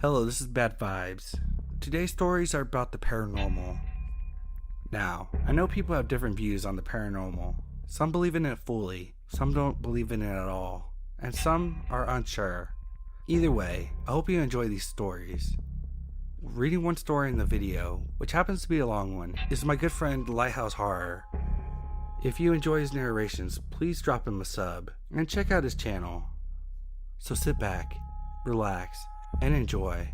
Hello, this is Bad Vibes. Today's stories are about the paranormal. Now, I know people have different views on the paranormal. Some believe in it fully, some don't believe in it at all, and some are unsure. Either way, I hope you enjoy these stories. Reading one story in the video, which happens to be a long one, is my good friend Lighthouse Horror. If you enjoy his narrations, please drop him a sub and check out his channel. So sit back, relax, and enjoy.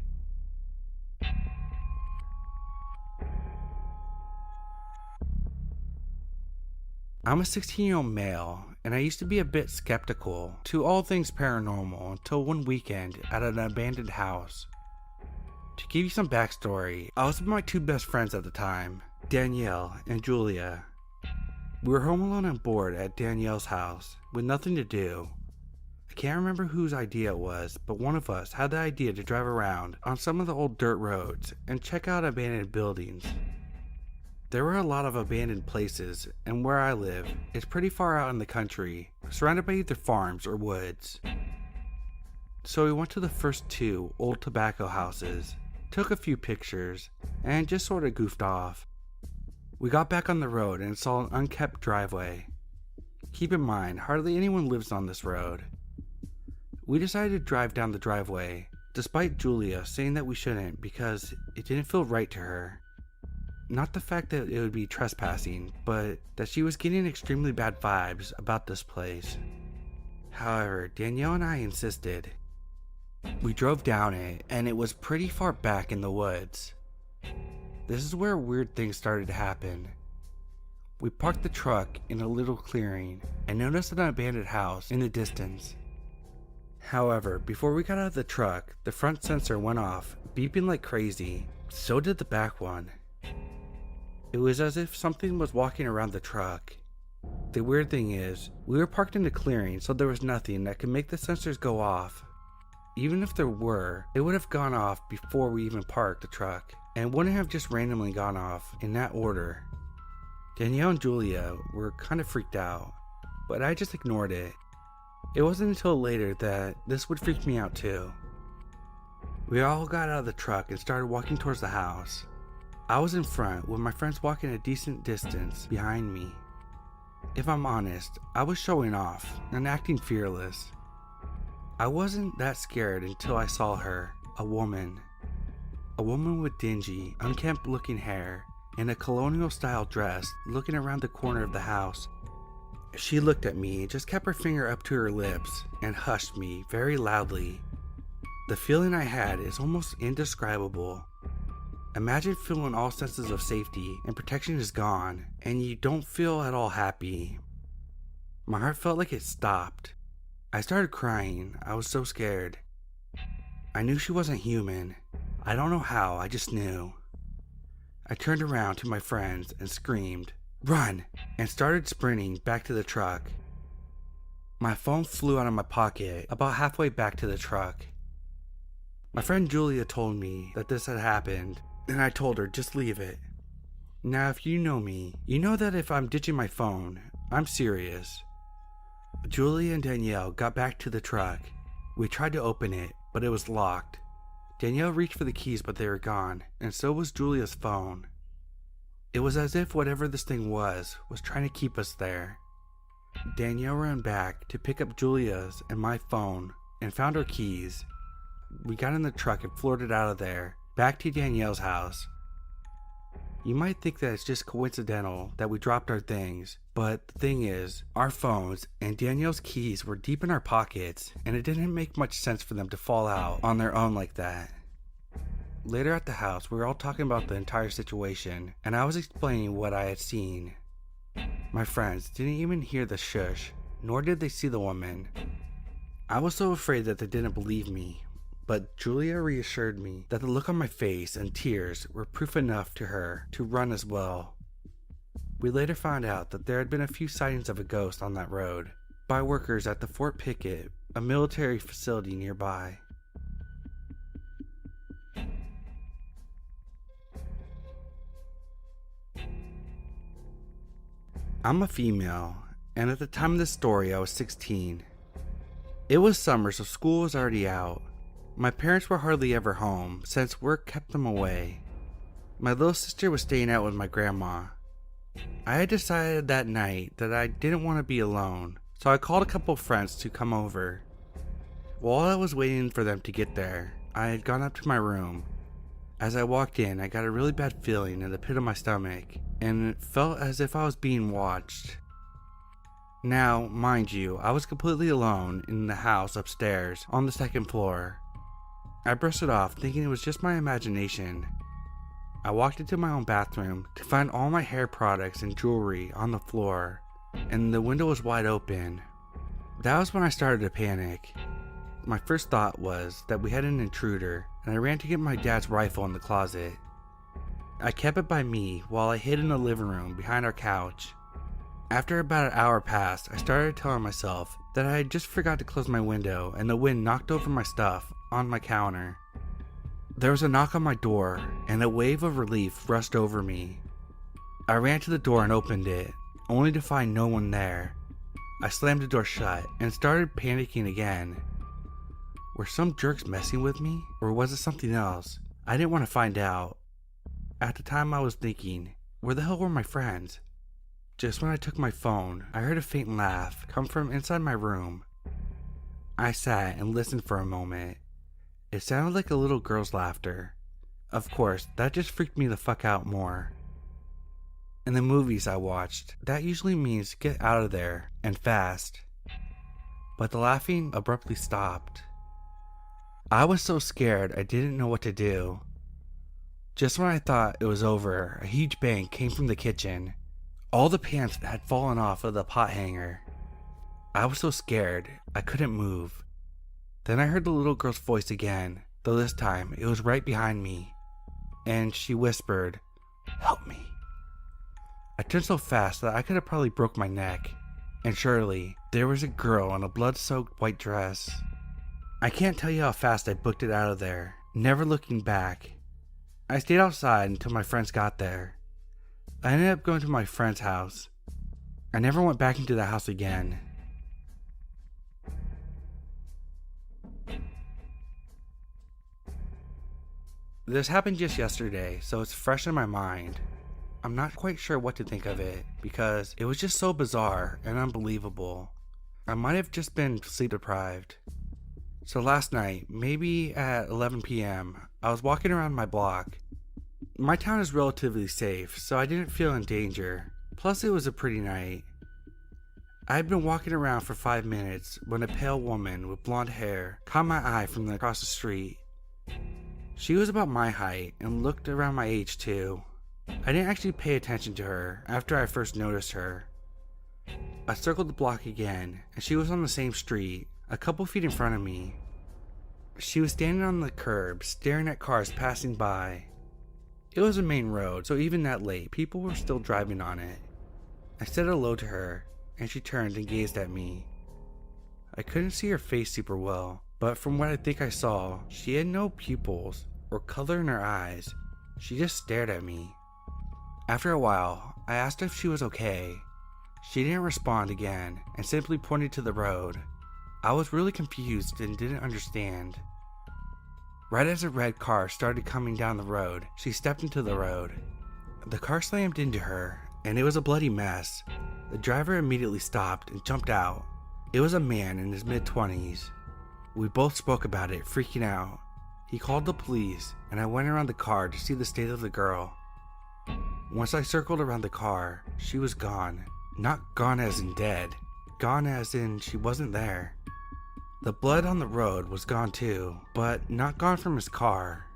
I'm a 16-year-old male, and I used to be a bit skeptical to all things paranormal until one weekend at an abandoned house. To give you some backstory, I was with my two best friends at the time, Danielle and Julia. We were home alone and bored at Danielle's house with nothing to do. I can't remember whose idea it was, but one of us had the idea to drive around on some of the old dirt roads and check out abandoned buildings. There were a lot of abandoned places, and where I live is pretty far out in the country, surrounded by either farms or woods. So we went to the first two old tobacco houses, took a few pictures, and just sort of goofed off. We got back on the road and saw an unkept driveway. Keep in mind, hardly anyone lives on this road. We decided to drive down the driveway, despite Julia saying that we shouldn't because it didn't feel right to her. Not the fact that it would be trespassing, but that she was getting extremely bad vibes about this place. However, Danielle and I insisted. We drove down it, and it was pretty far back in the woods. This is where weird things started to happen. We parked the truck in a little clearing and noticed an abandoned house in the distance. However, before we got out of the truck, the front sensor went off, beeping like crazy. So did the back one. It was as if something was walking around the truck. The weird thing is, we were parked in a clearing, so there was nothing that could make the sensors go off. Even if there were, it would have gone off before we even parked the truck, and wouldn't have just randomly gone off in that order. Danielle and Julia were kind of freaked out, but I just ignored it. It wasn't until later that this would freak me out too. We all got out of the truck and started walking towards the house. I was in front with my friends walking a decent distance behind me. If I'm honest, I was showing off and acting fearless. I wasn't that scared until I saw her, a woman. A woman with dingy, unkempt looking hair and a colonial style dress looking around the corner of the house. She looked at me and just kept her finger up to her lips and hushed me very loudly. The feeling I had is almost indescribable. Imagine feeling all senses of safety and protection is gone, and you don't feel at all happy. My heart felt like it stopped. I started crying. I was so scared. I knew she wasn't human. I don't know how, I just knew. I turned around to my friends and screamed, "Run!" and started sprinting back to the truck. My phone flew out of my pocket about halfway back to the truck. My friend Julia told me that this had happened, and I told her just leave it. Now if you know me, you know that if I'm ditching my phone, I'm serious. Julia and Danielle got back to the truck. We tried to open it, but it was locked. Danielle reached for the keys, but they were gone, and so was Julia's phone. It was as if whatever this thing was trying to keep us there. Danielle ran back to pick up Julia's and my phone and found our keys. We got in the truck and floored it out of there, back to Danielle's house. You might think that it's just coincidental that we dropped our things, but the thing is, our phones and Danielle's keys were deep in our pockets, and it didn't make much sense for them to fall out on their own like that. Later at the house, we were all talking about the entire situation, and I was explaining what I had seen. My friends didn't even hear the shush, nor did they see the woman. I was so afraid that they didn't believe me, but Julia reassured me that the look on my face and tears were proof enough to her to run as well. We later found out that there had been a few sightings of a ghost on that road by workers at the Fort Pickett, a military facility nearby. I'm a female, and at the time of this story I was 16. It was summer, so school was already out. My parents were hardly ever home since work kept them away. My little sister was staying out with my grandma. I had decided that night that I didn't want to be alone, so I called a couple friends to come over. While I was waiting for them to get there, I had gone up to my room. As I walked in, I got a really bad feeling in the pit of my stomach, and it felt as if I was being watched. Now, mind you, I was completely alone in the house upstairs on the second floor. I brushed it off, thinking it was just my imagination. I walked into my own bathroom to find all my hair products and jewelry on the floor, and the window was wide open. That was when I started to panic. My first thought was that we had an intruder, and I ran to get my dad's rifle in the closet. I kept it by me while I hid in the living room behind our couch. After about an hour passed, I started telling myself that I had just forgot to close my window and the wind knocked over my stuff on my counter. There was a knock on my door, and a wave of relief rushed over me. I ran to the door and opened it, only to find no one there. I slammed the door shut and started panicking again. Were some jerks messing with me, or was it something else? I didn't want to find out. At the time I was thinking, where the hell were my friends? Just when I took my phone, I heard a faint laugh come from inside my room. I sat and listened for a moment. It sounded like a little girl's laughter. Of course, that just freaked me the fuck out more. In the movies I watched, that usually means get out of there, and fast. But the laughing abruptly stopped. I was so scared I didn't know what to do. Just when I thought it was over, a huge bang came from the kitchen. All the pans had fallen off of the pot hanger. I was so scared, I couldn't move. Then I heard the little girl's voice again, though this time it was right behind me. And she whispered, "Help me." I turned so fast that I could have probably broke my neck. And surely, there was a girl in a blood-soaked white dress. I can't tell you how fast I booked it out of there, never looking back. I stayed outside until my friends got there. I ended up going to my friend's house. I never went back into the house again. This happened just yesterday, so it's fresh in my mind. I'm not quite sure what to think of it, because it was just so bizarre and unbelievable. I might have just been sleep deprived. So last night, maybe at 11 p.m., I was walking around my block. My town is relatively safe, so I didn't feel in danger. Plus, it was a pretty night. I had been walking around for 5 minutes when a pale woman with blonde hair caught my eye from across the street. She was about my height and looked around my age too. I didn't actually pay attention to her after I first noticed her. I circled the block again, and she was on the same street, a couple feet in front of me. She was standing on the curb, staring at cars passing by. It was a main road, so even that late, people were still driving on it. I said hello to her, and she turned and gazed at me. I couldn't see her face super well, but from what I think I saw, she had no pupils or color in her eyes. She just stared at me. After a while, I asked if she was okay. She didn't respond again and simply pointed to the road. I was really confused and didn't understand. Right as a red car started coming down the road, she stepped into the road. The car slammed into her, and it was a bloody mess. The driver immediately stopped and jumped out. It was a man in his mid-20s. We both spoke about it, freaking out. He called the police, and I went around the car to see the state of the girl. Once I circled around the car, she was gone. Not gone as in dead. Gone as in she wasn't there. The blood on the road was gone too, but not gone from his car.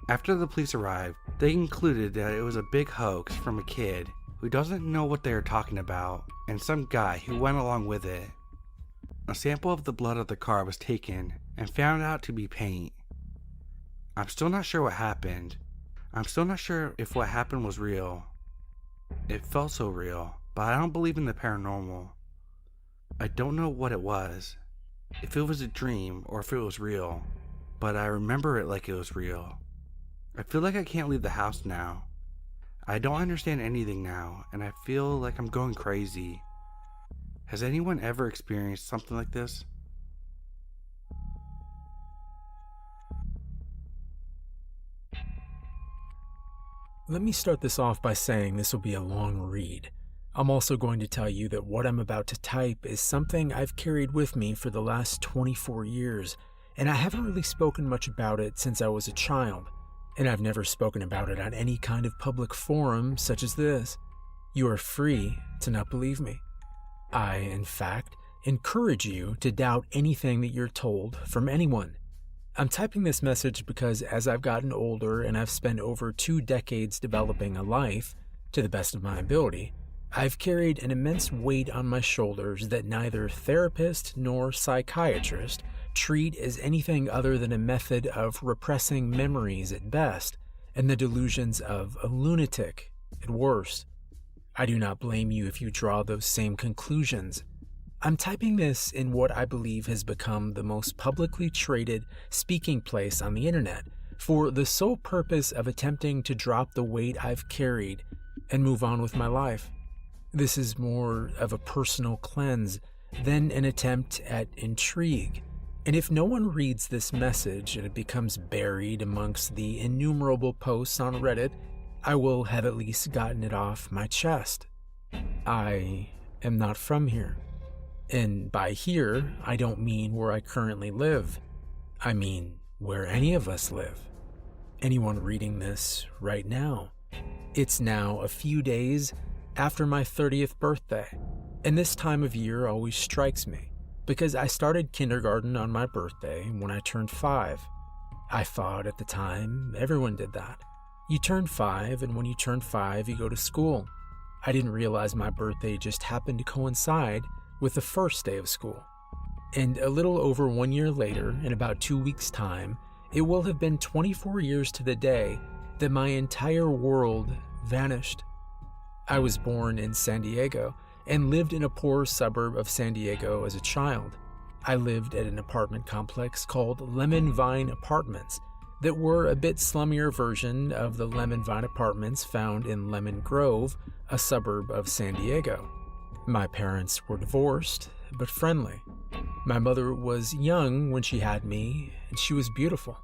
After the police arrived, they concluded that it was a big hoax from a kid who doesn't know what they are talking about, and some guy who went along with it. A sample of the blood of the car was taken and found out to be paint. I'm still not sure what happened. I'm still not sure if what happened was real. It felt so real, but I don't believe in the paranormal. I don't know what it was. If it was a dream or if it was real, but I remember it like it was real. I feel like I can't leave the house now. I don't understand anything now, and I feel like I'm going crazy. Has anyone ever experienced something like this? Let me start this off by saying this will be a long read. I'm also going to tell you that what I'm about to type is something I've carried with me for the last 24 years, and I haven't really spoken much about it since I was a child, and I've never spoken about it on any kind of public forum such as this. You are free to not believe me. I, in fact, encourage you to doubt anything that you're told from anyone. I'm typing this message because as I've gotten older and I've spent over 2 decades developing a life, to the best of my ability, I've carried an immense weight on my shoulders that neither therapist nor psychiatrist treat as anything other than a method of repressing memories at best and the delusions of a lunatic at worst. I do not blame you if you draw those same conclusions. I'm typing this in what I believe has become the most publicly traded speaking place on the internet for the sole purpose of attempting to drop the weight I've carried and move on with my life. This is more of a personal cleanse than an attempt at intrigue. And if no one reads this message and it becomes buried amongst the innumerable posts on Reddit, I will have at least gotten it off my chest. I am not from here. And by here, I don't mean where I currently live. I mean where any of us live. Anyone reading this right now. It's now a few days after my 30th birthday, and this time of year always strikes me because I started kindergarten on my birthday when I turned 5. I thought at the time everyone did that. You turn 5, and when you turn 5, you go to school. I didn't realize my birthday just happened to coincide with the first day of school. And a little over 1 year later, in about 2 weeks' time, it will have been 24 years to the day that my entire world vanished. I was born in San Diego and lived in a poor suburb of San Diego as a child. I lived at an apartment complex called Lemon Vine Apartments that were a bit slummier version of the Lemon Vine Apartments found in Lemon Grove, a suburb of San Diego. My parents were divorced, but friendly. My mother was young when she had me, and she was beautiful.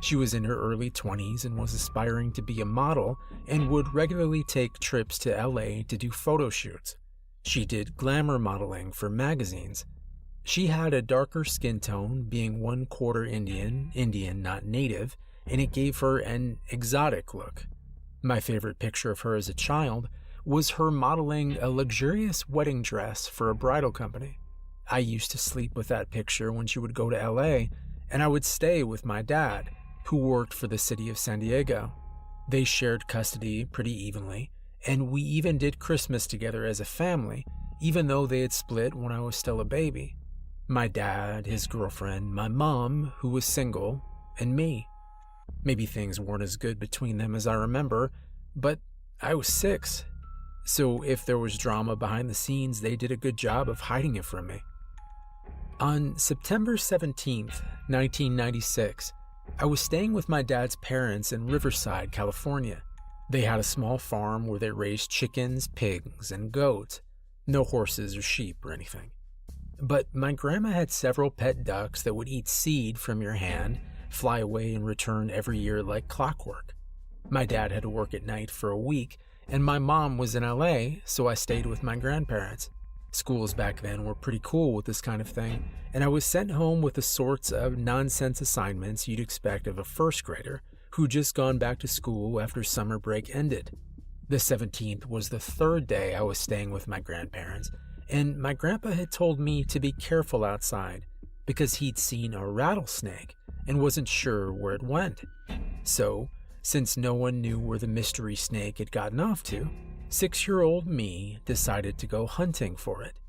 She was in her early 20s and was aspiring to be a model and would regularly take trips to LA to do photo shoots. She did glamour modeling for magazines. She had a darker skin tone, being 1/4 Indian not native, and it gave her an exotic look. My favorite picture of her as a child was her modeling a luxurious wedding dress for a bridal company. I used to sleep with that picture when she would go to LA, and I would stay with my dad, who worked for the city of San Diego. They shared custody pretty evenly, and we even did Christmas together as a family, even though they had split when I was still a baby. My dad, his girlfriend, my mom, who was single, and me. Maybe things weren't as good between them as I remember, but I was 6. So if there was drama behind the scenes, they did a good job of hiding it from me. On September 17th, 1996, I was staying with my dad's parents in Riverside, California. They had a small farm where they raised chickens, pigs, and goats. No horses or sheep or anything. But my grandma had several pet ducks that would eat seed from your hand, fly away and return every year like clockwork. My dad had to work at night for a week, and my mom was in LA, so I stayed with my grandparents. Schools back then were pretty cool with this kind of thing, and I was sent home with the sorts of nonsense assignments you'd expect of a first grader who'd just gone back to school after summer break ended. The 17th was the 3rd day I was staying with my grandparents, and my grandpa had told me to be careful outside because he'd seen a rattlesnake and wasn't sure where it went. So, since no one knew where the mystery snake had gotten off to, 6-year-old me decided to go hunting for it.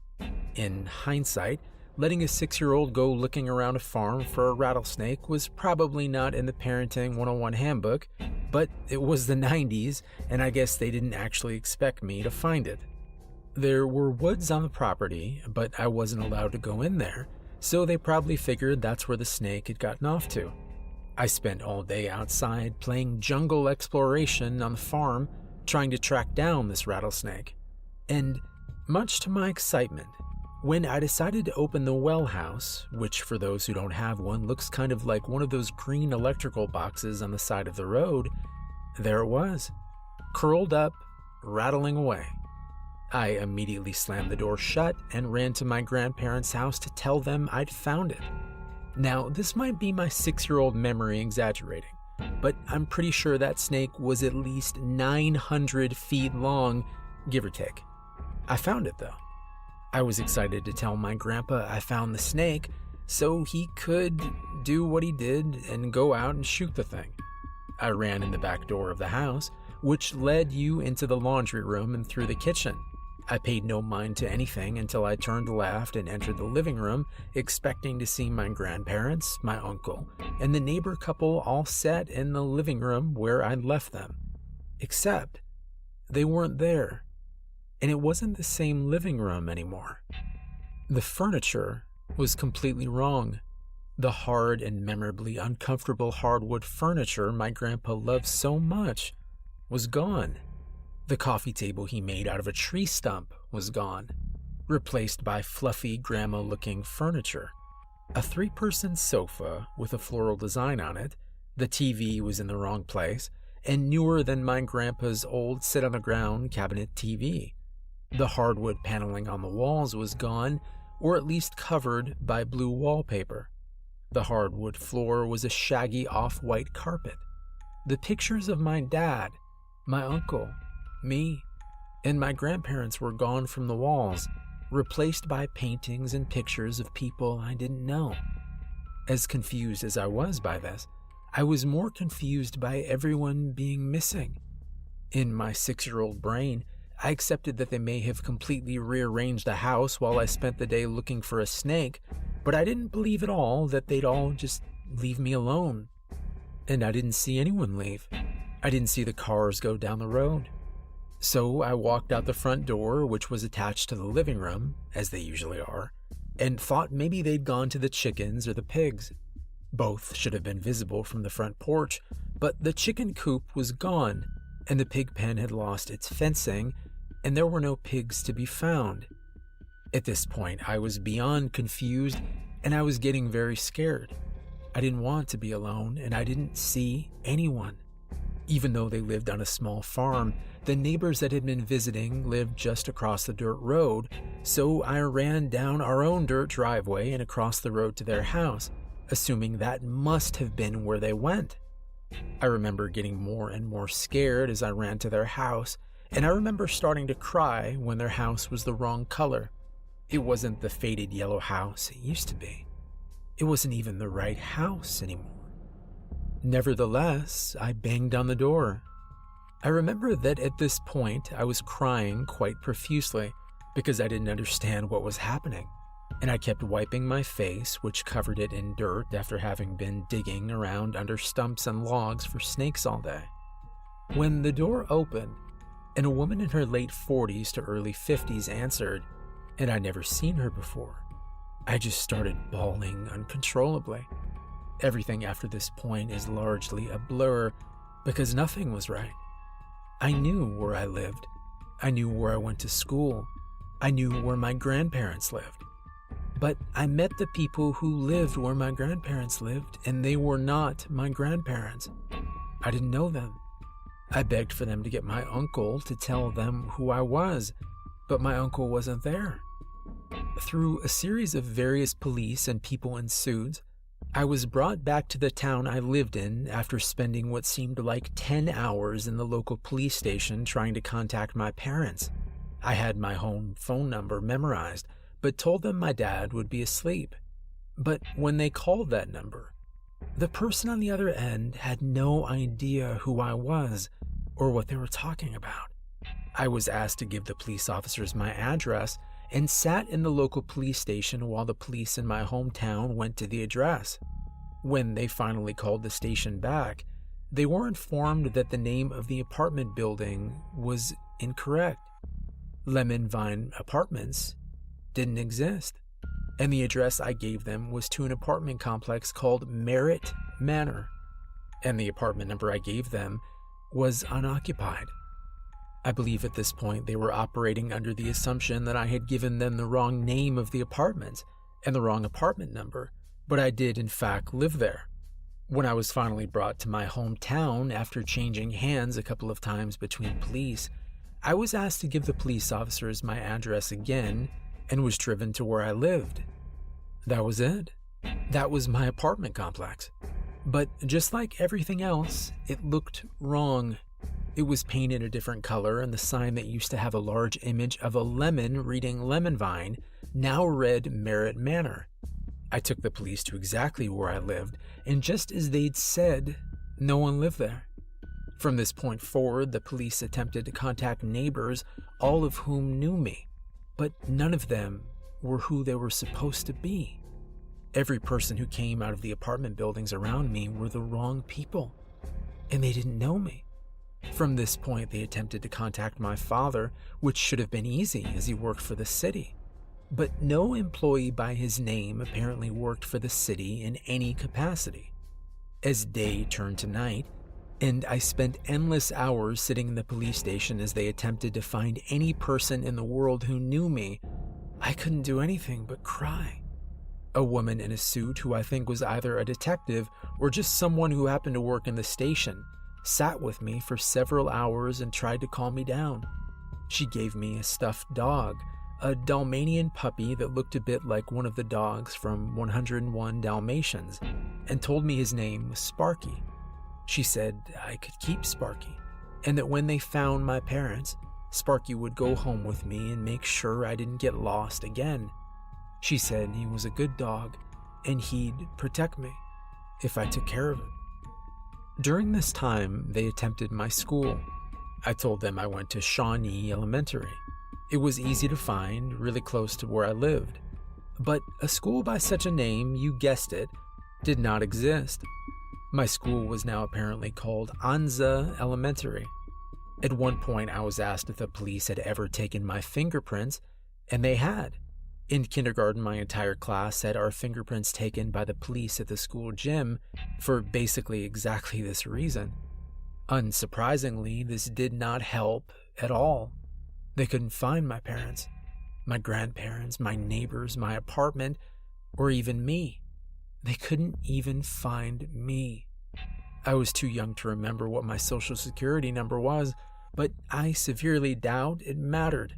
In hindsight, letting a 6-year-old go looking around a farm for a rattlesnake was probably not in the Parenting 101 handbook, but it was the 90s, and I guess they didn't actually expect me to find it. There were woods on the property, but I wasn't allowed to go in there, so they probably figured that's where the snake had gotten off to. I spent all day outside playing jungle exploration on the farm, trying to track down this rattlesnake. And much to my excitement, when I decided to open the well house, which for those who don't have one looks kind of like one of those green electrical boxes on the side of the road, there it was. curled up, rattling away. I immediately slammed the door shut and ran to my grandparents' house to tell them I'd found it. Now, this might be my 6-year-old memory exaggerating, but I'm pretty sure that snake was at least 900 feet long, give or take. I found it though. I was excited to tell my grandpa I found the snake so he could do what he did and go out and shoot the thing. I ran in the back door of the house, which led you into the laundry room and through the kitchen. I paid no mind to anything until I turned left and entered the living room, expecting to see my grandparents, my uncle, and the neighbor couple all sat in the living room where I'd left them. Except they weren't there, and it wasn't the same living room anymore. The furniture was completely wrong. The hard and memorably uncomfortable hardwood furniture my grandpa loved so much was gone. The coffee table he made out of a tree stump was gone, replaced by fluffy grandma-looking furniture. A 3-person sofa with a floral design on it, the TV was in the wrong place, and newer than my grandpa's old sit-on-the-ground cabinet TV. The hardwood paneling on the walls was gone, or at least covered by blue wallpaper. The hardwood floor was a shaggy off-white carpet. The pictures of my dad, my uncle, me, and my grandparents were gone from the walls, replaced by paintings and pictures of people I didn't know. As confused as I was by this, I was more confused by everyone being missing. In my 6-year-old brain, I accepted that they may have completely rearranged the house while I spent the day looking for a snake, but I didn't believe at all that they'd all just leave me alone. And I didn't see anyone leave. I didn't see the cars go down the road. So I walked out the front door, which was attached to the living room, as they usually are, and thought maybe they'd gone to the chickens or the pigs. Both should have been visible from the front porch, but the chicken coop was gone, and the pig pen had lost its fencing, and there were no pigs to be found. At this point, I was beyond confused, and I was getting very scared. I didn't want to be alone, and I didn't see anyone. Even though they lived on a small farm, the neighbors that had been visiting lived just across the dirt road, so I ran down our own dirt driveway and across the road to their house, assuming that must have been where they went. I remember getting more and more scared as I ran to their house, and I remember starting to cry when their house was the wrong color. It wasn't the faded yellow house it used to be. It wasn't even the right house anymore. Nevertheless, I banged on the door. I remember that at this point I was crying quite profusely because I didn't understand what was happening, and I kept wiping my face, which covered it in dirt after having been digging around under stumps and logs for snakes all day. When the door opened, and a woman in her late 40s to early 50s answered, and I'd never seen her before, I just started bawling uncontrollably. Everything after this point is largely a blur because nothing was right. I knew where I lived. I knew where I went to school. I knew where my grandparents lived. But I met the people who lived where my grandparents lived, and they were not my grandparents. I didn't know them. I begged for them to get my uncle to tell them who I was, but my uncle wasn't there. Through a series of various police and people in suits, I was brought back to the town I lived in after spending what seemed like 10 hours in the local police station trying to contact my parents. I had my home phone number memorized, but told them my dad would be asleep. But when they called that number, the person on the other end had no idea who I was or what they were talking about. I was asked to give the police officers my address and sat in the local police station while the police in my hometown went to the address. When they finally called the station back, they were informed that the name of the apartment building was incorrect. Lemon Vine Apartments didn't exist, and the address I gave them was to an apartment complex called Merritt Manor, and the apartment number I gave them was unoccupied. I believe at this point they were operating under the assumption that I had given them the wrong name of the apartment and the wrong apartment number, but I did in fact live there. When I was finally brought to my hometown after changing hands a couple of times between police, I was asked to give the police officers my address again and was driven to where I lived. That was it. That was my apartment complex. But just like everything else, it looked wrong. It was painted a different color, and the sign that used to have a large image of a lemon reading Lemon Vine now read Merritt Manor. I took the police to exactly where I lived, and just as they'd said, no one lived there. From this point forward, the police attempted to contact neighbors, all of whom knew me, but none of them were who they were supposed to be. Every person who came out of the apartment buildings around me were the wrong people, and they didn't know me. From this point, they attempted to contact my father, which should have been easy as he worked for the city. But no employee by his name apparently worked for the city in any capacity. As day turned to night, and I spent endless hours sitting in the police station as they attempted to find any person in the world who knew me, I couldn't do anything but cry. A woman in a suit, who I think was either a detective or just someone who happened to work in the station, sat with me for several hours and tried to calm me down. She gave me a stuffed dog, a Dalmatian puppy that looked a bit like one of the dogs from 101 Dalmatians, and told me his name was Sparky. She said I could keep Sparky, and that when they found my parents, Sparky would go home with me and make sure I didn't get lost again. She said he was a good dog, and he'd protect me if I took care of it. During this time, they attempted my school. I told them I went to Shawnee Elementary. It was easy to find, really close to where I lived. But a school by such a name, you guessed it, did not exist. My school was now apparently called Anza Elementary. At one point, I was asked if the police had ever taken my fingerprints, and they had. In kindergarten, my entire class had our fingerprints taken by the police at the school gym for basically exactly this reason. Unsurprisingly, this did not help at all. They couldn't find my parents, my grandparents, my neighbors, my apartment, or even me. They couldn't even find me. I was too young to remember what my social security number was, but I severely doubt it mattered.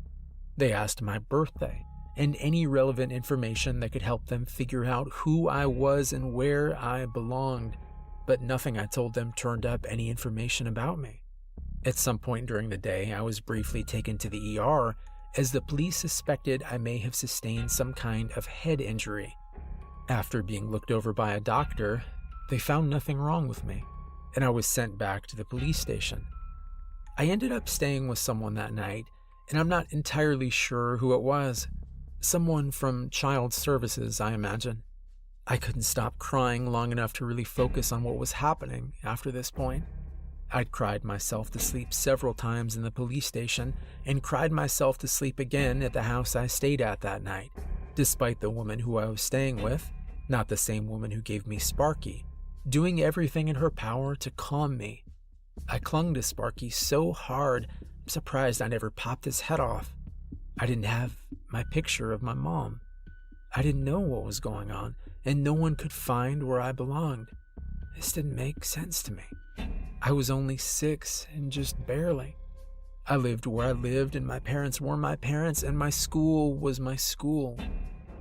They asked my birthday and any relevant information that could help them figure out who I was and where I belonged, but nothing I told them turned up any information about me. At some point during the day, I was briefly taken to the ER as the police suspected I may have sustained some kind of head injury. After being looked over by a doctor, they found nothing wrong with me, and I was sent back to the police station. I ended up staying with someone that night, and I'm not entirely sure who it was. Someone from Child Services, I imagine. I couldn't stop crying long enough to really focus on what was happening after this point. I'd cried myself to sleep several times in the police station and cried myself to sleep again at the house I stayed at that night, despite the woman who I was staying with, not the same woman who gave me Sparky, doing everything in her power to calm me. I clung to Sparky so hard, I'm surprised I never popped his head off. I didn't have my picture of my mom. I didn't know what was going on, and no one could find where I belonged. This didn't make sense to me. I was only 6 and just barely. I lived where I lived, and my parents were my parents, and my school was my school.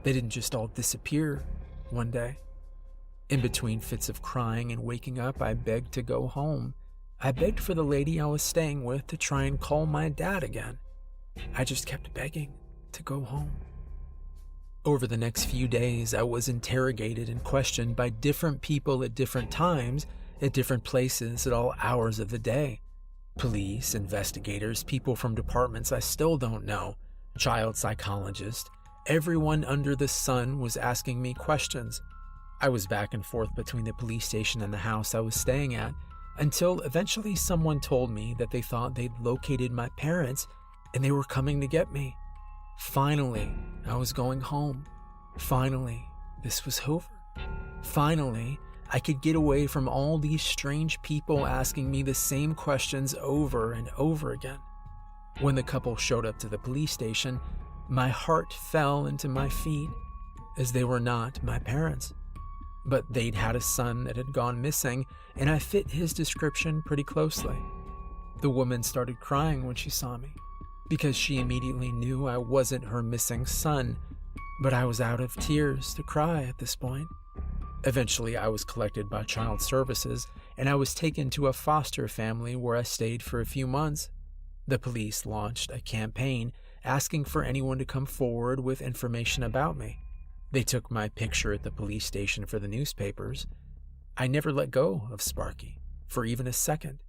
They didn't just all disappear one day. In between fits of crying and waking up, I begged to go home. I begged for the lady I was staying with to try and call my dad again. I just kept begging to go home. Over the next few days, I was interrogated and questioned by different people at different times, at different places, at all hours of the day. Police, investigators, people from departments I still don't know, child psychologists, everyone under the sun was asking me questions. I was back and forth between the police station and the house I was staying at, until eventually someone told me that they thought they'd located my parents and they were coming to get me. Finally, I was going home. Finally, this was over. Finally, I could get away from all these strange people asking me the same questions over and over again. When the couple showed up to the police station, my heart fell into my feet, as they were not my parents. but they'd had a son that had gone missing, and I fit his description pretty closely. The woman started crying when she saw me, because she immediately knew I wasn't her missing son, but I was out of tears to cry at this point. Eventually, I was collected by Child Services, and I was taken to a foster family where I stayed for a few months. The police launched a campaign asking for anyone to come forward with information about me. They took my picture at the police station for the newspapers. I never let go of Sparky for even a second.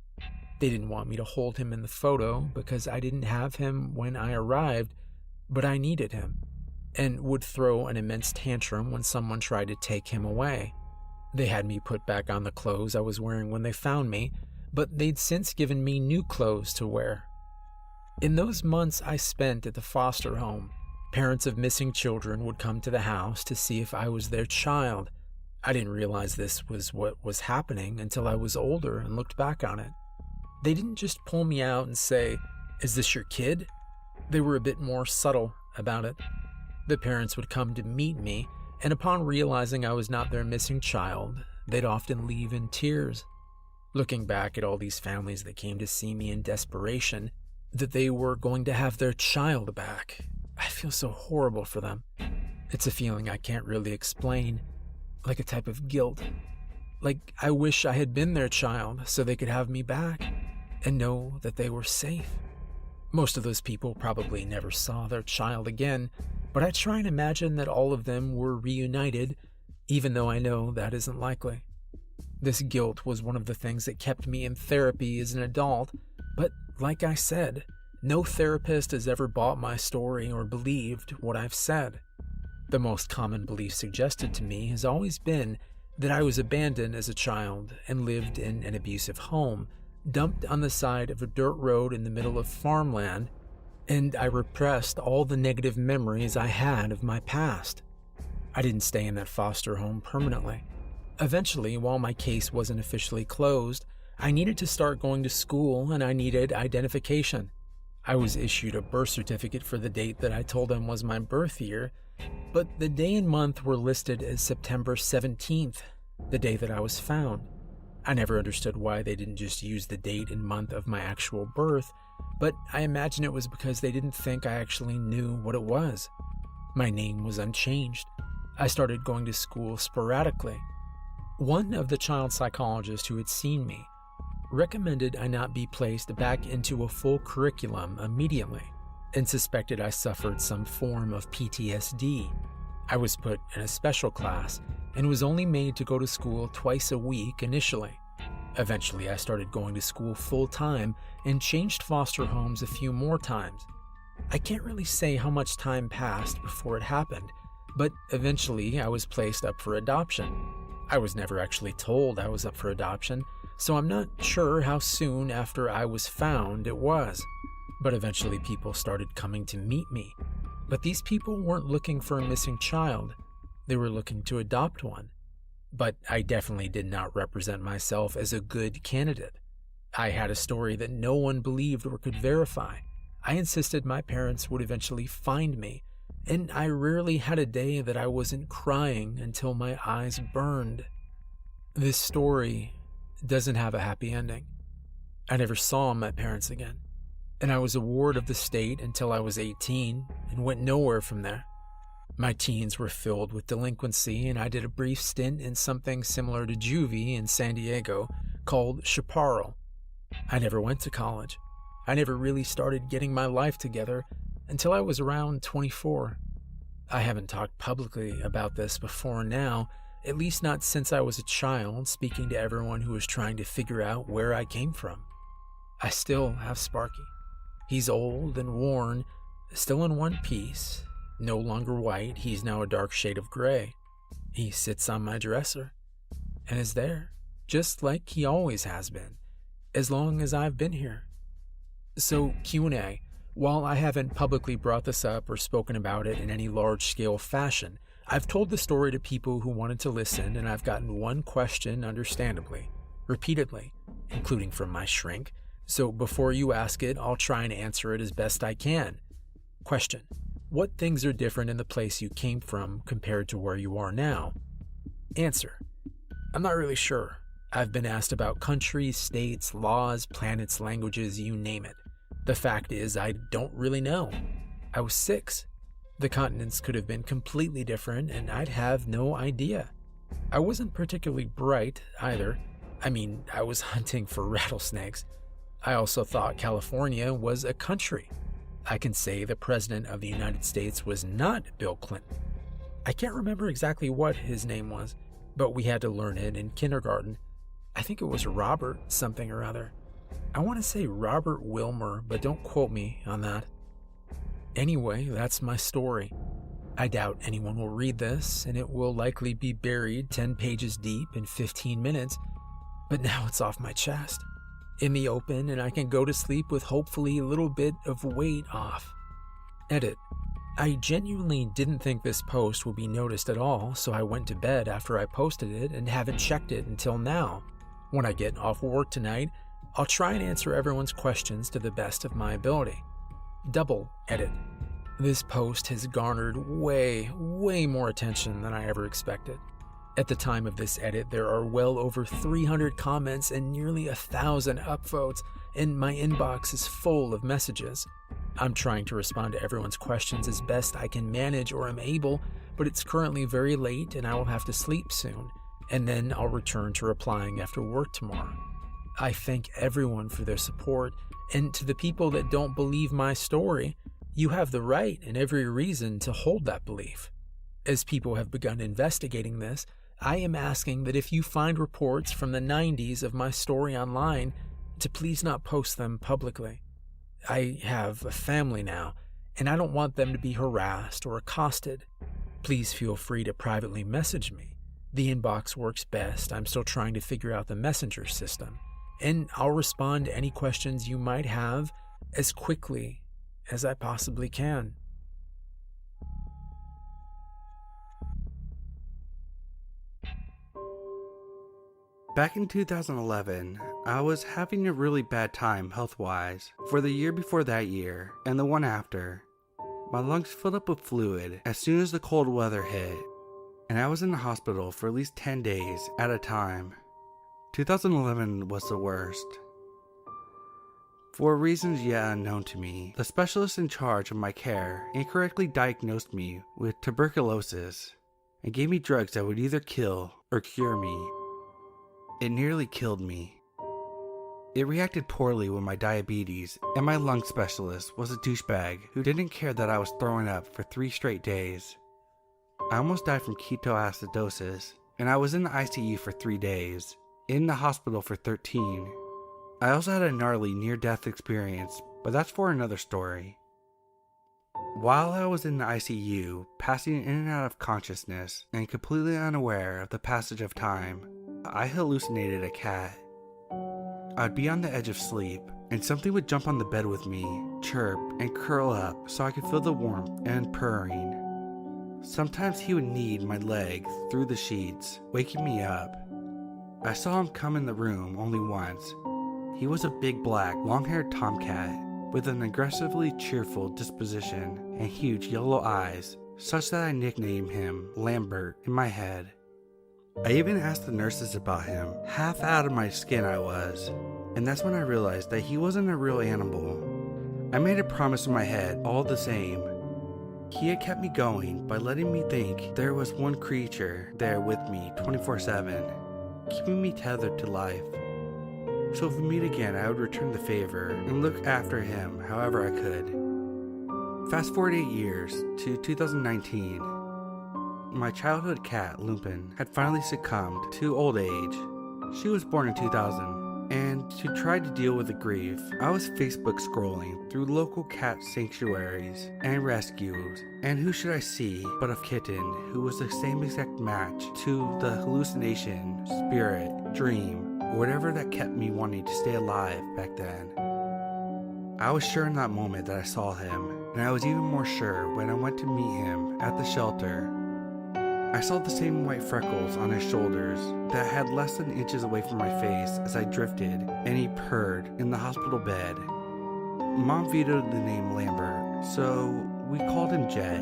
They didn't want me to hold him in the photo because I didn't have him when I arrived, but I needed him, and would throw an immense tantrum when someone tried to take him away. They had me put back on the clothes I was wearing when they found me, but they'd since given me new clothes to wear. In those months I spent at the foster home, parents of missing children would come to the house to see if I was their child. I didn't realize this was what was happening until I was older and looked back on it. They didn't just pull me out and say, "Is this your kid?" They were a bit more subtle about it. The parents would come to meet me, and upon realizing I was not their missing child, they'd often leave in tears. Looking back at all these families that came to see me in desperation, that they were going to have their child back, I feel so horrible for them. It's a feeling I can't really explain, like a type of guilt. Like I wish I had been their child so they could have me back and know that they were safe. Most of those people probably never saw their child again, but I try and imagine that all of them were reunited, even though I know that isn't likely. This guilt was one of the things that kept me in therapy as an adult, but like I said, no therapist has ever bought my story or believed what I've said. The most common belief suggested to me has always been that I was abandoned as a child and lived in an abusive home, dumped on the side of a dirt road in the middle of farmland, and I repressed all the negative memories I had of my past. I didn't stay in that foster home permanently. Eventually, while my case wasn't officially closed, I needed to start going to school and I needed identification. I was issued a birth certificate for the date that I told them was my birth year, but the day and month were listed as September 17th, the day that I was found. I never understood why they didn't just use the date and month of my actual birth, but I imagine it was because they didn't think I actually knew what it was. My name was unchanged. I started going to school sporadically. One of the child psychologists who had seen me recommended I not be placed back into a full curriculum immediately and suspected I suffered some form of PTSD. I was put in a special class and was only made to go to school twice a week initially. Eventually, I started going to school full-time and changed foster homes a few more times. I can't really say how much time passed before it happened, but eventually I was placed up for adoption. I was never actually told I was up for adoption, so I'm not sure how soon after I was found it was. But eventually people started coming to meet me. But these people weren't looking for a missing child. They were looking to adopt one. But I definitely did not represent myself as a good candidate. I had a story that no one believed or could verify. I insisted my parents would eventually find me, and I rarely had a day that I wasn't crying until my eyes burned. This story doesn't have a happy ending. I never saw my parents again, and I was a ward of the state until I was 18 and went nowhere from there. My teens were filled with delinquency, and I did a brief stint in something similar to juvie in San Diego called Chaparral. I never went to college. I never really started getting my life together until I was around 24. I haven't talked publicly about this before now, at least not since I was a child, speaking to everyone who was trying to figure out where I came from. I still have Sparky. He's old and worn, still in one piece. No longer white, he's now a dark shade of gray. He sits on my dresser and is there, just like he always has been, as long as I've been here. So Q&A, while I haven't publicly brought this up or spoken about it in any large-scale fashion, I've told the story to people who wanted to listen, and I've gotten one question, understandably, repeatedly, including from my shrink. So before you ask it, I'll try and answer it as best I can. Question: what things are different in the place you came from compared to where you are now? Answer: I'm not really sure. I've been asked about countries, states, laws, planets, languages, you name it. The fact is, I don't really know. I was 6. The continents could have been completely different, and I'd have no idea. I wasn't particularly bright either. I mean, I was hunting for rattlesnakes. I also thought California was a country. I can say the President of the United States was not Bill Clinton. I can't remember exactly what his name was, but we had to learn it in kindergarten. I think it was Robert something or other. I want to say Robert Wilmer, but don't quote me on that. Anyway, that's my story. I doubt anyone will read this, and it will likely be buried 10 pages deep in 15 minutes, but now it's off my chest, in the open, and I can go to sleep with hopefully a little bit of weight off. Edit. I genuinely didn't think this post would be noticed at all, so I went to bed after I posted it and haven't checked it until now. When I get off work tonight, I'll try and answer everyone's questions to the best of my ability. Double edit. This post has garnered way more attention than I ever expected. At the time of this edit, there are well over 300 comments and nearly 1,000 upvotes, and my inbox is full of messages. I'm trying to respond to everyone's questions as best I can manage or am able, but it's currently very late and I will have to sleep soon, and then I'll return to replying after work tomorrow. I thank everyone for their support, and to the people that don't believe my story, you have the right and every reason to hold that belief. As people have begun investigating this, I am asking that if you find reports from the 90s of my story online, to please not post them publicly. I have a family now, and I don't want them to be harassed or accosted. Please feel free to privately message me. The inbox works best. I'm still trying to figure out the messenger system, and I'll respond to any questions you might have as quickly as I possibly can. Back in 2011, I was having a really bad time health-wise. For the year before that year, and the one after, my lungs filled up with fluid as soon as the cold weather hit, and I was in the hospital for at least 10 days at a time. 2011 was the worst. For reasons yet unknown to me, the specialist in charge of my care incorrectly diagnosed me with tuberculosis and gave me drugs that would either kill or cure me. It nearly killed me. It reacted poorly with my diabetes, and my lung specialist was a douchebag who didn't care that I was throwing up for 3 straight days. I almost died from ketoacidosis, and I was in the ICU for 3 days, in the hospital for 13. I also had a gnarly near-death experience, but that's for another story. While I was in the ICU, passing in and out of consciousness, and completely unaware of the passage of time, I hallucinated a cat. I'd be on the edge of sleep, and something would jump on the bed with me, chirp, and curl up so I could feel the warmth and purring. Sometimes he would knead my leg through the sheets, waking me up. I saw him come in the room only once. He was a big black, long-haired tomcat with an aggressively cheerful disposition and huge yellow eyes, such that I nicknamed him Lambert in my head. I even asked the nurses about him, half out of my skin I was, and that's when I realized that he wasn't a real animal. I made a promise in my head all the same. He had kept me going by letting me think there was one creature there with me 24/7, keeping me tethered to life. So if we meet again, I would return the favor and look after him however I could. Fast forward 8 years to 2019. My childhood cat, Lupin, had finally succumbed to old age. She was born in 2000, and to try to deal with the grief, I was Facebook scrolling through local cat sanctuaries and rescues, and who should I see but a kitten who was the same exact match to the hallucination, spirit, dream, whatever that kept me wanting to stay alive back then. I was sure in that moment that I saw him, and I was even more sure when I went to meet him at the shelter. I saw the same white freckles on his shoulders that had less than inches away from my face as I drifted, and he purred in the hospital bed. Mom vetoed the name Lambert, so we called him Jet.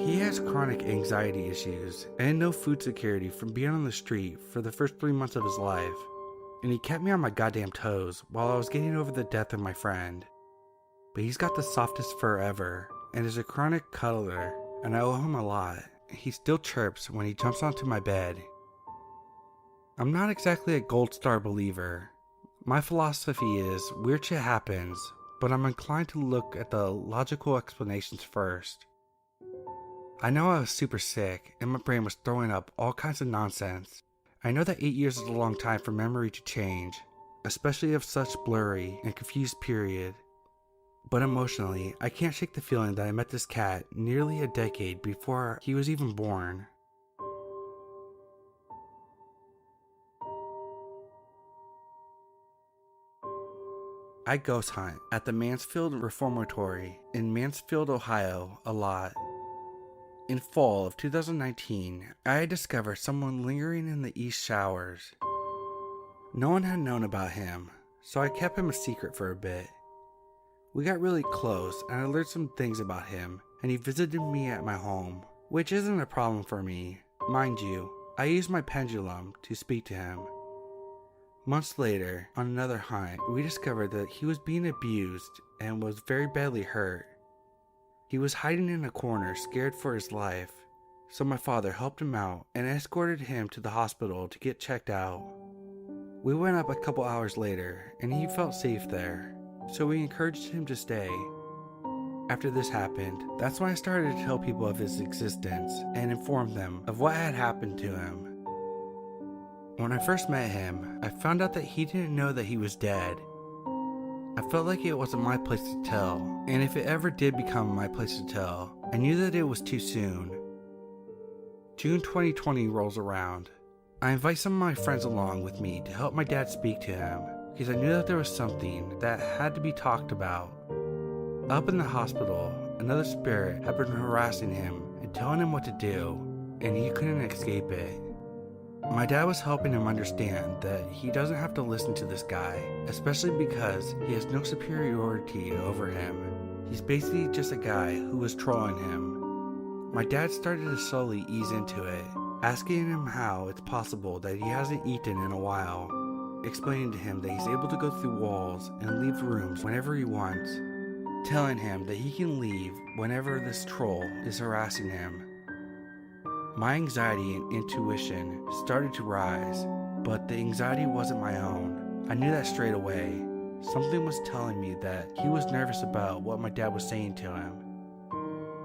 He has chronic anxiety issues and no food security from being on the street for the first 3 months of his life. And he kept me on my goddamn toes while I was getting over the death of my friend. But he's got the softest fur ever and is a chronic cuddler, and I owe him a lot. He still chirps when he jumps onto my bed. I'm not exactly a gold star believer. My philosophy is weird shit happens, but I'm inclined to look at the logical explanations first. I know I was super sick and my brain was throwing up all kinds of nonsense. I know that 8 years is a long time for memory to change, especially of such blurry and confused period. But emotionally, I can't shake the feeling that I met this cat nearly a decade before he was even born. I ghost hunt at the Mansfield Reformatory in Mansfield, Ohio a lot. In fall of 2019, I had discovered someone lingering in the east showers. No one had known about him, so I kept him a secret for a bit. We got really close and I learned some things about him, and he visited me at my home, which isn't a problem for me. Mind you, I used my pendulum to speak to him. Months later, on another hunt, we discovered that he was being abused and was very badly hurt. He was hiding in a corner, scared for his life, so my father helped him out and escorted him to the hospital to get checked out. We went up a couple hours later, and he felt safe there, so we encouraged him to stay. After this happened, that's when I started to tell people of his existence and inform them of what had happened to him. When I first met him, I found out that he didn't know that he was dead. I felt like it wasn't my place to tell, and if it ever did become my place to tell, I knew that it was too soon. June 2020 rolls around. I invite some of my friends along with me to help my dad speak to him, because I knew that there was something that had to be talked about. Up in the hospital, another spirit had been harassing him and telling him what to do, and he couldn't escape it. My dad was helping him understand that he doesn't have to listen to this guy, especially because he has no superiority over him. He's basically just a guy who was trolling him. My dad started to slowly ease into it, asking him how it's possible that he hasn't eaten in a while, explaining to him that he's able to go through walls and leave rooms whenever he wants, telling him that he can leave whenever this troll is harassing him. My anxiety and intuition started to rise, but the anxiety wasn't my own. I knew that straight away. Something was telling me that he was nervous about what my dad was saying to him.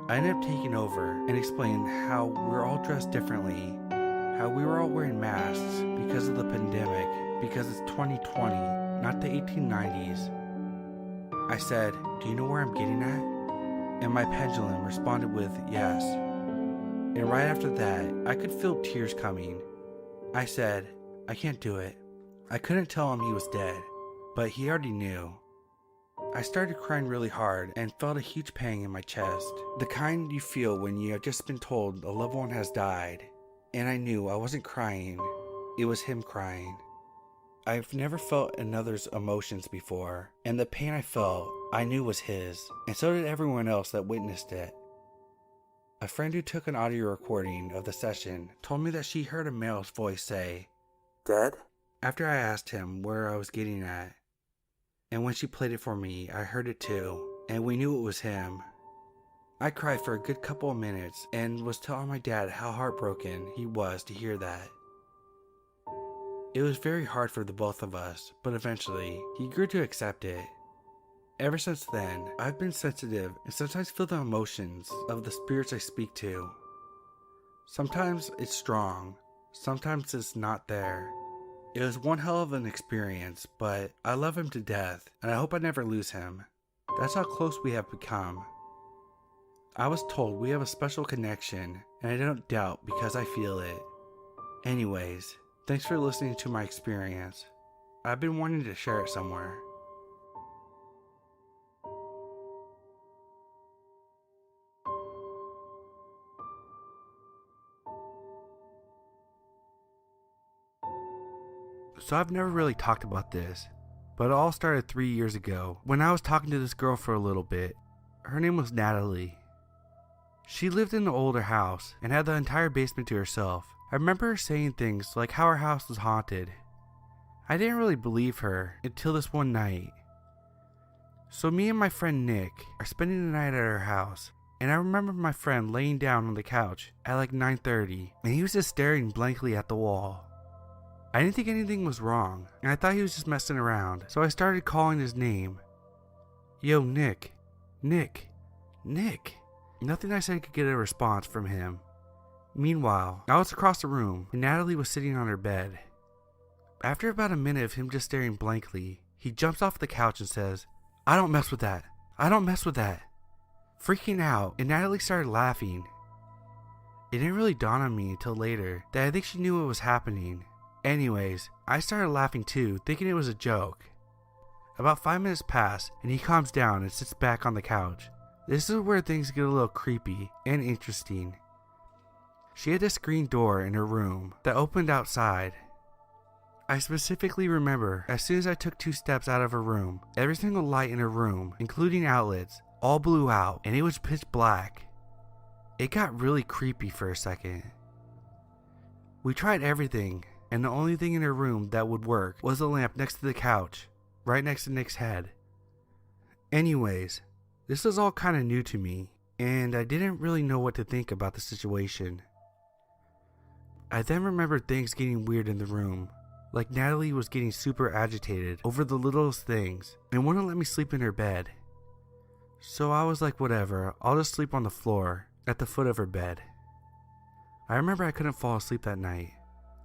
I ended up taking over and explaining how we're all dressed differently, how we were all wearing masks because of the pandemic, because it's 2020, not the 1890s. I said, "Do you know where I'm getting at?" And my pendulum responded with yes. And right after that, I could feel tears coming. I said, "I can't do it." I couldn't tell him he was dead, but he already knew. I started crying really hard and felt a huge pang in my chest, the kind you feel when you have just been told a loved one has died. And I knew I wasn't crying, it was him crying. I've never felt another's emotions before, and the pain I felt, I knew was his, and so did everyone else that witnessed it. A friend who took an audio recording of the session told me that she heard a male's voice say, "Dead?" after I asked him where I was getting at. And when she played it for me, I heard it too, and we knew it was him. I cried for a good couple of minutes and was telling my dad how heartbroken he was to hear that. It was very hard for the both of us, but eventually, he grew to accept it. Ever since then, I've been sensitive and sometimes feel the emotions of the spirits I speak to. Sometimes it's strong, sometimes it's not there. It was one hell of an experience, but I love him to death, and I hope I never lose him. That's how close we have become. I was told we have a special connection, and I don't doubt because I feel it. Anyways, thanks for listening to my experience. I've been wanting to share it somewhere. So I've never really talked about this, but it all started 3 years ago when I was talking to this girl for a little bit. Her name was Natalie. She lived in an older house and had the entire basement to herself. I remember her saying things like how her house was haunted. I didn't really believe her until this one night. So me and my friend Nick are spending the night at her house, and I remember my friend laying down on the couch at like 9:30, and he was just staring blankly at the wall. I didn't think anything was wrong, and I thought he was just messing around, so I started calling his name. Yo, Nick. Nick. Nick. Nothing I said could get a response from him. Meanwhile, I was across the room, and Natalie was sitting on her bed. After about a minute of him just staring blankly, he jumps off the couch and says, "I don't mess with that. I don't mess with that." Freaking out, and Natalie started laughing. It didn't really dawn on me until later that I think she knew what was happening. Anyways, I started laughing too, thinking it was a joke. About 5 minutes pass, and he calms down and sits back on the couch. This is where things get a little creepy and interesting. She had a screen door in her room that opened outside. I specifically remember as soon as I took 2 steps out of her room, every single light in her room, including outlets, all blew out and it was pitch black. It got really creepy for a second. We tried everything, and the only thing in her room that would work was the lamp next to the couch, right next to Nick's head. Anyways, this was all kind of new to me, and I didn't really know what to think about the situation. I then remembered things getting weird in the room, like Natalie was getting super agitated over the littlest things and wouldn't let me sleep in her bed. So I was like, whatever, I'll just sleep on the floor at the foot of her bed. I remember I couldn't fall asleep that night.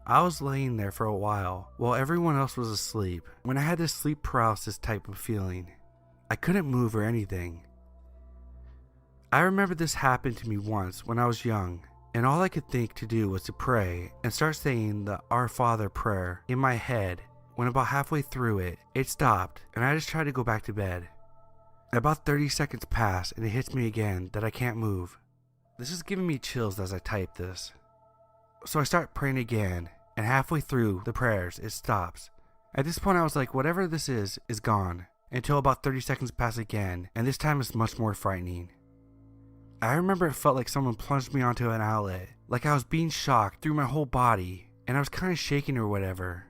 I was laying there for a while everyone else was asleep when I had this sleep paralysis type of feeling. I couldn't move or anything. I remember this happened to me once when I was young, and all I could think to do was to pray and start saying the Our Father prayer in my head. When about halfway through it, it stopped and I just tried to go back to bed. About 30 seconds pass and it hits me again that I can't move. This is giving me chills as I type this. So I start praying again, and halfway through the prayers it stops. At this point I was like, whatever this is gone, until about 30 seconds pass again, and this time it's much more frightening. I remember it felt like someone plunged me onto an outlet, like I was being shocked through my whole body, and I was kind of shaking or whatever.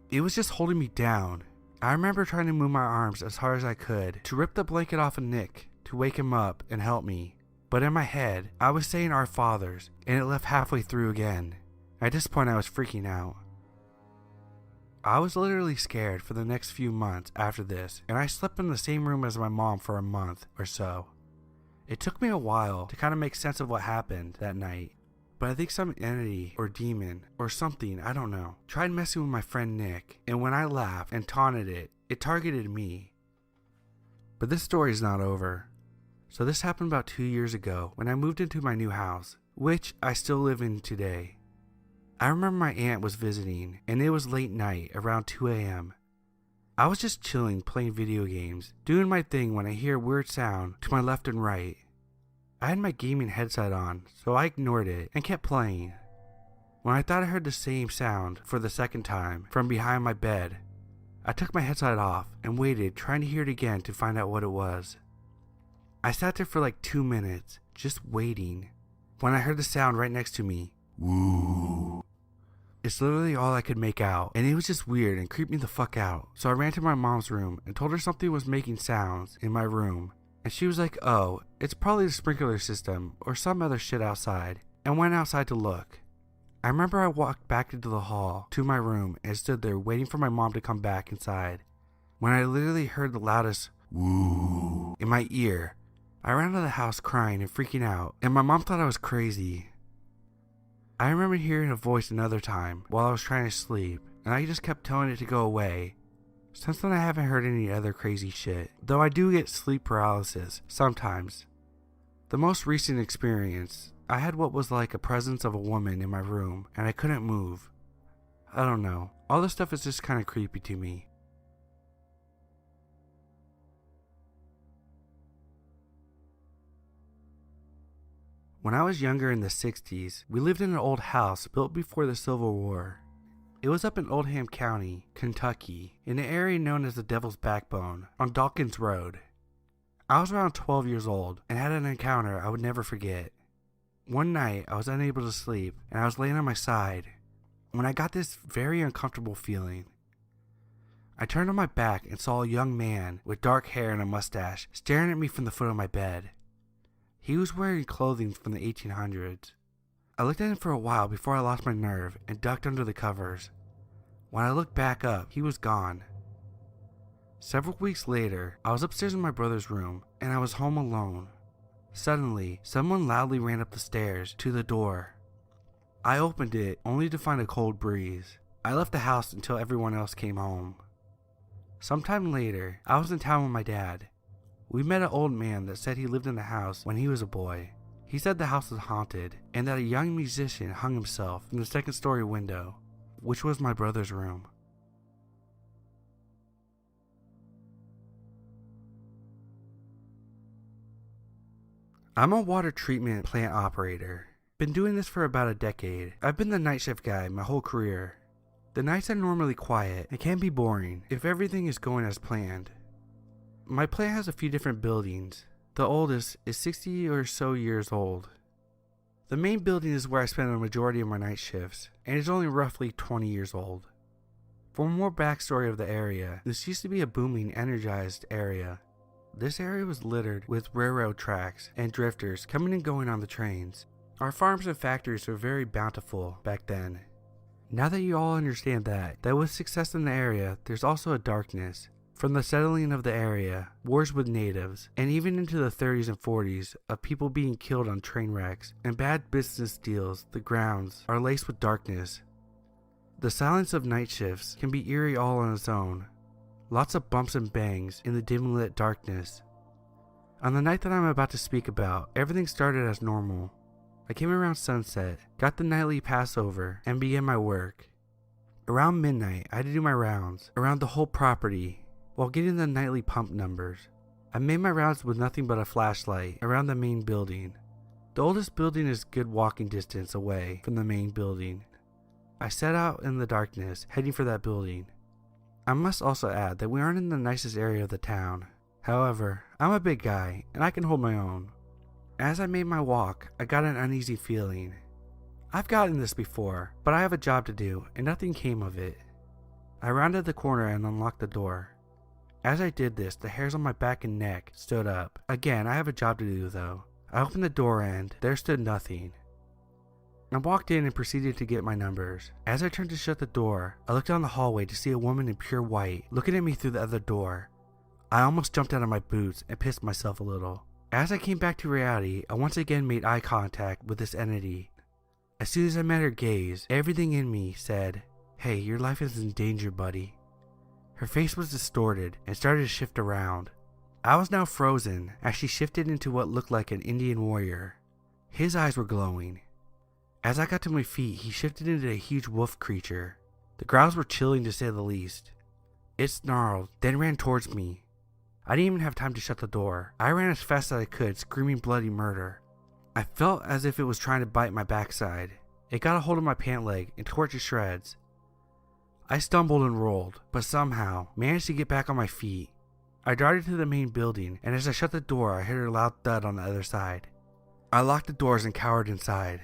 It was just holding me down. I remember trying to move my arms as hard as I could to rip the blanket off of Nick to wake him up and help me. But in my head, I was saying Our Fathers, and it left halfway through again. At this point I was freaking out. I was literally scared for the next few months after this, and I slept in the same room as my mom for a month or so. It took me a while to kind of make sense of what happened that night, but I think some entity or demon or something, I don't know, tried messing with my friend Nick, and when I laughed and taunted it, it targeted me. But this story is not over. So this happened about 2 years ago when I moved into my new house, which I still live in today. I remember my aunt was visiting, and it was late night, around 2 a.m. I was just chilling, playing video games, doing my thing when I hear a weird sound to my left and right. I had my gaming headset on, so I ignored it and kept playing. When I thought I heard the same sound for the second time from behind my bed, I took my headset off and waited, trying to hear it again to find out what it was. I sat there for like 2 minutes, just waiting, when I heard the sound right next to me. Woo. It's literally all I could make out, and it was just weird and creeped me the fuck out. So I ran to my mom's room and told her something was making sounds in my room, and she was like, oh, it's probably the sprinkler system or some other shit outside, and went outside to look. I remember I walked back into the hall to my room and stood there waiting for my mom to come back inside, when I literally heard the loudest woo in my ear. I ran out of the house crying and freaking out, and my mom thought I was crazy. I remember hearing a voice another time while I was trying to sleep, and I just kept telling it to go away. Since then I haven't heard any other crazy shit, though I do get sleep paralysis sometimes. The most recent experience, I had what was like a presence of a woman in my room, and I couldn't move. I don't know, all this stuff is just kind of creepy to me. When I was younger in the 60s, we lived in an old house built before the Civil War. It was up in Oldham County, Kentucky, in an area known as the Devil's Backbone, on Dawkins Road. I was around 12 years old and had an encounter I would never forget. One night, I was unable to sleep, and I was laying on my side when I got this very uncomfortable feeling. I turned on my back and saw a young man with dark hair and a mustache staring at me from the foot of my bed. He was wearing clothing from the 1800s. I looked at him for a while before I lost my nerve and ducked under the covers. When I looked back up, he was gone. Several weeks later, I was upstairs in my brother's room, and I was home alone. Suddenly, someone loudly ran up the stairs to the door. I opened it, only to find a cold breeze. I left the house until everyone else came home. Sometime later, I was in town with my dad. We met an old man that said he lived in the house when he was a boy. He said the house was haunted, and that a young musician hung himself from the second-story window, which was my brother's room. I'm a water treatment plant operator. Been doing this for about a decade. I've been the night shift guy my whole career. The nights are normally quiet and can be boring if everything is going as planned. My plant has a few different buildings. The oldest is 60 or so years old. The main building is where I spend the majority of my night shifts, and is only roughly 20 years old. For more backstory of the area, this used to be a booming, energized area. This area was littered with railroad tracks and drifters coming and going on the trains. Our farms and factories were very bountiful back then. Now that you all understand that with success in the area, there's also a darkness. From the settling of the area, wars with natives, and even into the 30s and 40s of people being killed on train wrecks and bad business deals, the grounds are laced with darkness. The silence of night shifts can be eerie all on its own. Lots of bumps and bangs in the dim lit darkness. On the night that I'm about to speak about, everything started as normal. I came around sunset, got the nightly Passover, and began my work. Around midnight, I had to do my rounds around the whole property while getting the nightly pump numbers. I made my rounds with nothing but a flashlight around the main building. The oldest building is a good walking distance away from the main building. I set out in the darkness, heading for that building. I must also add that we aren't in the nicest area of the town. However, I'm a big guy, and I can hold my own. As I made my walk, I got an uneasy feeling. I've gotten this before, but I have a job to do, and nothing came of it. I rounded the corner and unlocked the door. As I did this, the hairs on my back and neck stood up. Again, I have a job to do though. I opened the door and there stood nothing. I walked in and proceeded to get my numbers. As I turned to shut the door, I looked down the hallway to see a woman in pure white looking at me through the other door. I almost jumped out of my boots and pissed myself a little. As I came back to reality, I once again made eye contact with this entity. As soon as I met her gaze, everything in me said, "Hey, your life is in danger, buddy." Her face was distorted and started to shift around. I was now frozen as she shifted into what looked like an Indian warrior. His eyes were glowing. As I got to my feet, he shifted into a huge wolf creature. The growls were chilling to say the least. It snarled, then ran towards me. I didn't even have time to shut the door. I ran as fast as I could, screaming bloody murder. I felt as if it was trying to bite my backside. It got a hold of my pant leg and tore it to shreds. I stumbled and rolled, but somehow managed to get back on my feet. I darted to the main building, and as I shut the door, I heard a loud thud on the other side. I locked the doors and cowered inside.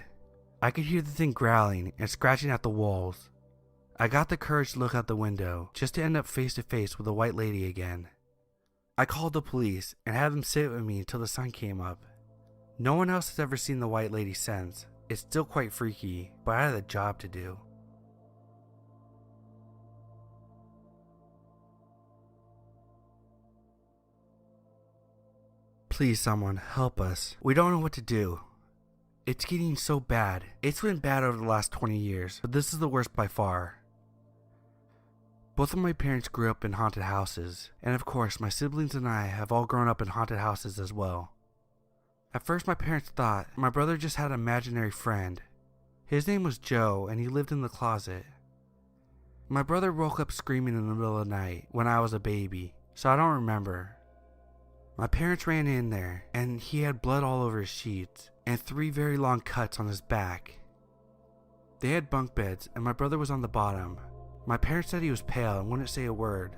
I could hear the thing growling and scratching at the walls. I got the courage to look out the window, just to end up face to face with the white lady again. I called the police and had them sit with me until the sun came up. No one else has ever seen the white lady since. It's still quite freaky, but I had a job to do. Please, someone, help us. We don't know what to do. It's getting so bad. It's been bad over the last 20 years, but this is the worst by far. Both of my parents grew up in haunted houses, and of course my siblings and I have all grown up in haunted houses as well. At first my parents thought my brother just had an imaginary friend. His name was Joe, and he lived in the closet. My brother woke up screaming in the middle of the night when I was a baby, so I don't remember. My parents ran in there, and he had blood all over his sheets, and 3 very long cuts on his back. They had bunk beds, and my brother was on the bottom. My parents said he was pale and wouldn't say a word.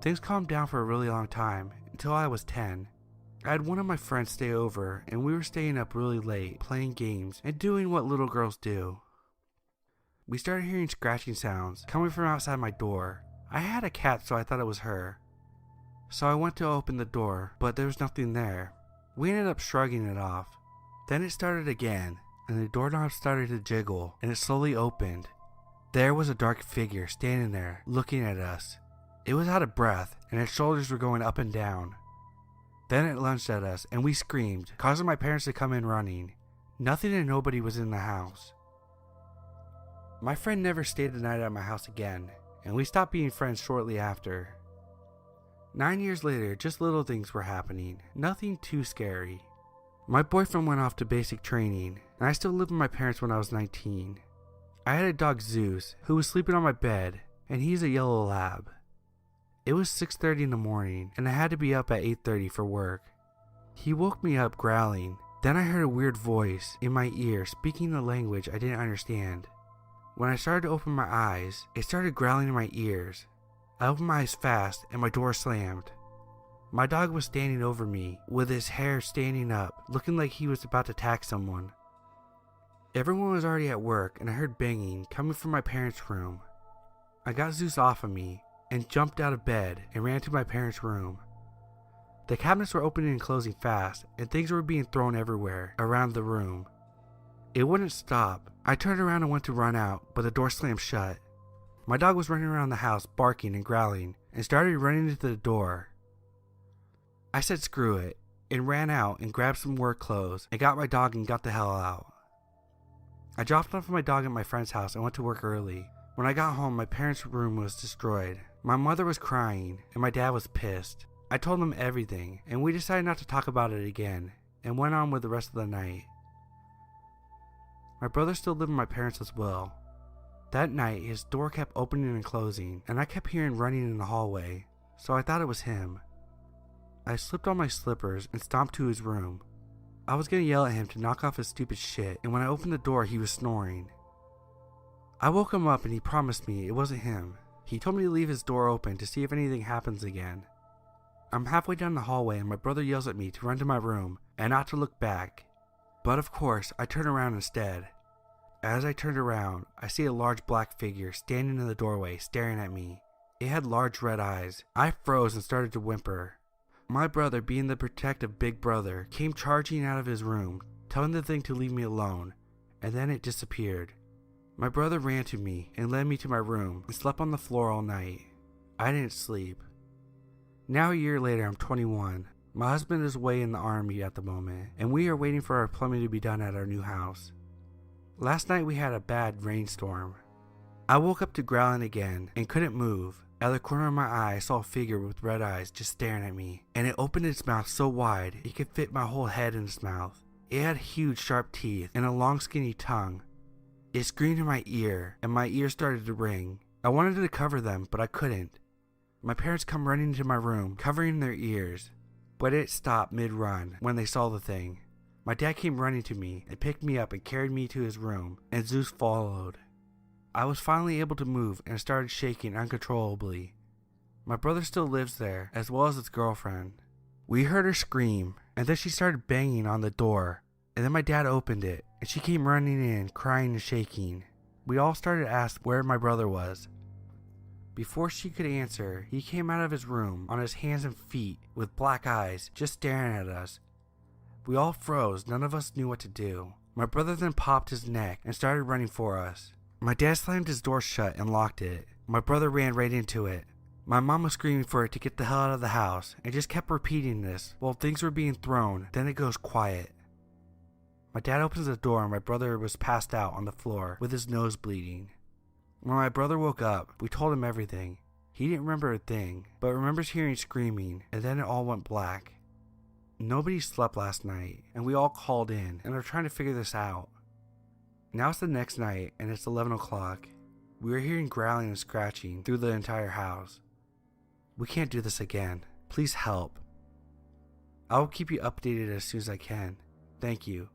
Things calmed down for a really long time, until I was 10. I had one of my friends stay over, and we were staying up really late, playing games, and doing what little girls do. We started hearing scratching sounds coming from outside my door. I had a cat, so I thought it was her. So I went to open the door, but there was nothing there. We ended up shrugging it off. Then it started again, and the doorknob started to jiggle, and it slowly opened. There was a dark figure standing there, looking at us. It was out of breath, and its shoulders were going up and down. Then it lunged at us, and we screamed, causing my parents to come in running. Nothing and nobody was in the house. My friend never stayed the night at my house again, and we stopped being friends shortly after. 9 years later, just little things were happening, nothing too scary. My boyfriend went off to basic training, and I still lived with my parents when I was 19. I had a dog, Zeus, who was sleeping on my bed, and he's a yellow lab. It was 6:30 in the morning, and I had to be up at 8:30 for work. He woke me up growling. Then I heard a weird voice in my ear speaking a language I didn't understand. When I started to open my eyes, it started growling in my ears. I opened my eyes fast, and my door slammed. My dog was standing over me, with his hair standing up, looking like he was about to attack someone. Everyone was already at work, and I heard banging coming from my parents' room. I got Zeus off of me, and jumped out of bed and ran to my parents' room. The cabinets were opening and closing fast, and things were being thrown everywhere around the room. It wouldn't stop. I turned around and went to run out, but the door slammed shut. My dog was running around the house barking and growling, and started running into the door. I said screw it, and ran out and grabbed some work clothes and got my dog and got the hell out. I dropped off my dog at my friend's house and went to work early. When I got home, my parents' room was destroyed. My mother was crying, and my dad was pissed. I told him everything, and we decided not to talk about it again, and went on with the rest of the night. My brother still lived with my parents as well. That night, his door kept opening and closing, and I kept hearing running in the hallway, so I thought it was him. I slipped on my slippers and stomped to his room. I was gonna yell at him to knock off his stupid shit, and when I opened the door, he was snoring. I woke him up and he promised me it wasn't him. He told me to leave his door open to see if anything happens again. I'm halfway down the hallway and my brother yells at me to run to my room and not to look back. But of course, I turn around instead. As I turned around, I see a large black figure standing in the doorway staring at me. It had large red eyes. I froze and started to whimper. My brother, being the protective big brother, came charging out of his room, telling the thing to leave me alone, and then it disappeared. My brother ran to me and led me to my room and slept on the floor all night. I didn't sleep. Now a year later, I'm 21. My husband is away in the army at the moment, and we are waiting for our plumbing to be done at our new house. Last night we had a bad rainstorm. I woke up to growling again and couldn't move. Out of the corner of my eye, I saw a figure with red eyes just staring at me, and it opened its mouth so wide it could fit my whole head in its mouth. It had huge sharp teeth and a long skinny tongue. It screamed in my ear, and my ears started to ring. I wanted to cover them, but I couldn't. My parents come running into my room, covering their ears, but it stopped mid-run when they saw the thing. My dad came running to me and picked me up and carried me to his room, and Zeus followed. I was finally able to move and started shaking uncontrollably. My brother still lives there, as well as his girlfriend. We heard her scream, and then she started banging on the door, and then my dad opened it, and she came running in, crying and shaking. We all started to ask where my brother was. Before she could answer, he came out of his room on his hands and feet with black eyes, just staring at us. We all froze, none of us knew what to do. My brother then popped his neck and started running for us. My dad slammed his door shut and locked it. My brother ran right into it. My mom was screaming for it to get the hell out of the house and just kept repeating this while things were being thrown, then it goes quiet. My dad opens the door and my brother was passed out on the floor with his nose bleeding. When my brother woke up, we told him everything. He didn't remember a thing, but remembers hearing screaming, and then it all went black. Nobody slept last night, and we all called in and are trying to figure this out. Now it's the next night, and it's 11 o'clock. We are hearing growling and scratching through the entire house. We can't do this again. Please help. I will keep you updated as soon as I can. Thank you.